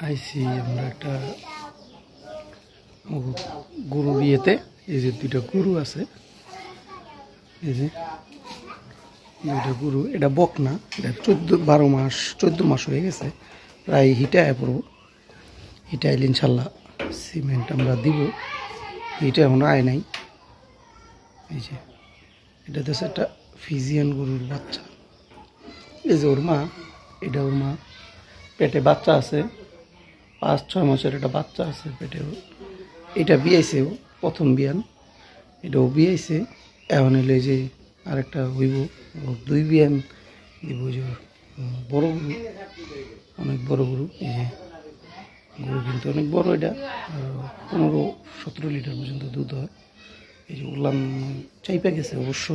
আইসি আমরা একটা গরু বিয়েতে। এই যে দুইটা গরু আছে, এই যে দুইটা গরু। এটা বক না, এটা 14 মাস হয়ে গেছে, প্রায় হিটে আয় পড়বো। হিটে আইলে ইনশাল্লাহ সিমেন্ট আমরা দিব। হিটে এখন আয় নাই। এই যে এটা হচ্ছে একটা ফিজিয়ান গরুর বাচ্চা। এই যে ওর মা, এটা ওর মা, পেটে বাচ্চা আছে, 5-6 মাসের একটা বাচ্চা আছে পেটে। এটা বিয়াইছে, ও প্রথম বিয়ান, এটাও বিয়াইছে। এখন এলে যে আরেকটা হইব, 2 বিয়ান দিব। যে বড় গরু, অনেক বড় গরু। এই যে গরু কিন্তু অনেক বড়, এটা 15-17 লিটার পর্যন্ত দুধ হয়। এই যে উলান চাইপা গেছে অবশ্য।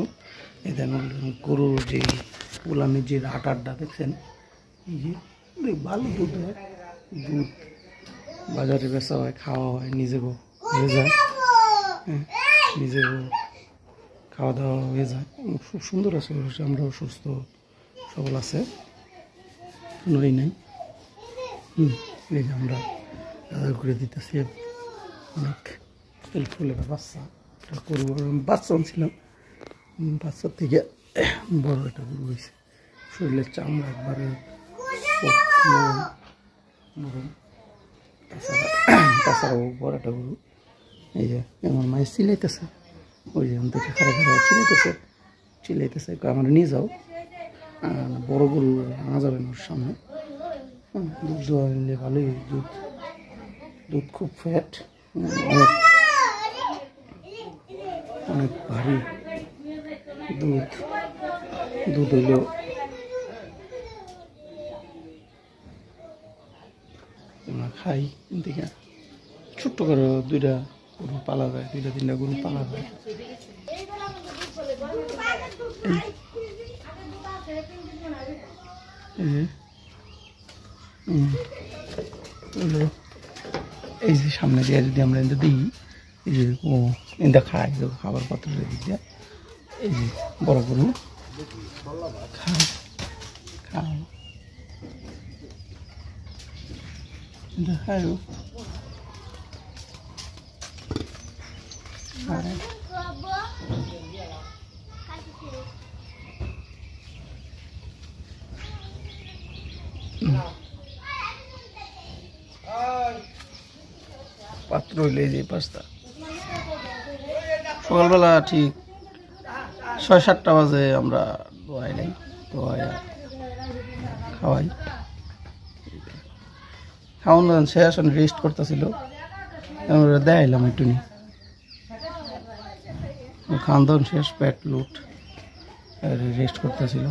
এই দেখেন গরুর যে উলানের যে আটারটা দেখছেন, এই যে ভালো দুধ হয়। দুধ বাজারে বেচা হয়, খাওয়া হয়, নিজেকেও হয়ে যায়। হ্যাঁ, নিজেকেও খাওয়া দাওয়া হয়ে যায়। খুব সুন্দর আছে, আমরাও সুস্থ সবল আছে, কোনোই নাই। এই যে আমরা করে দিতেছি অনেক ফুলের বাচ্চা। এটা করবো, বাচ্চা ছিলাম, বাচ্চার থেকে বড় একটা গরু হয়েছে। শরীরের চামড়া একবারে নরম। তাছাড়াও বড় একটা গরু। এই যে আমার মায়ের চিলাইতেছে, ওই যে দেখে খারাপ চিলাইতেছে আমার নিয়ে যাও। বড় গরু আনা যাবে না ওর সামনে। দুধ দেওয়া নিলে ভালোই, দুধ খুব ফ্যাট, অনেক ভারী দুধ হইলেও আমরা খাই। দিকে ছোট্ট করে 2টা গরু পালা যায়, 2-3টা গরু পালা যায়। এই যে সামনে দিয়ে যদি আমরা এনে দিই, এই যে ও এনে খাই, খাবার পাত্র দিক দিয়ে। এই যে বড় গরু খায়, দেখায় পাত্র হইলে যে পাঁচটা। সকালবেলা ঠিক 6-7টা বাজে আমরা দোয়াই নেই, দোয়াই খাওয়াই। খাওয়ানো শেষ, রেস্ট করতেছিল, আমরা দেখাইলাম একটু নি। খাওয়ান দাওয়ান শেষ, পেট লুট, রেস্ট করতেছিল।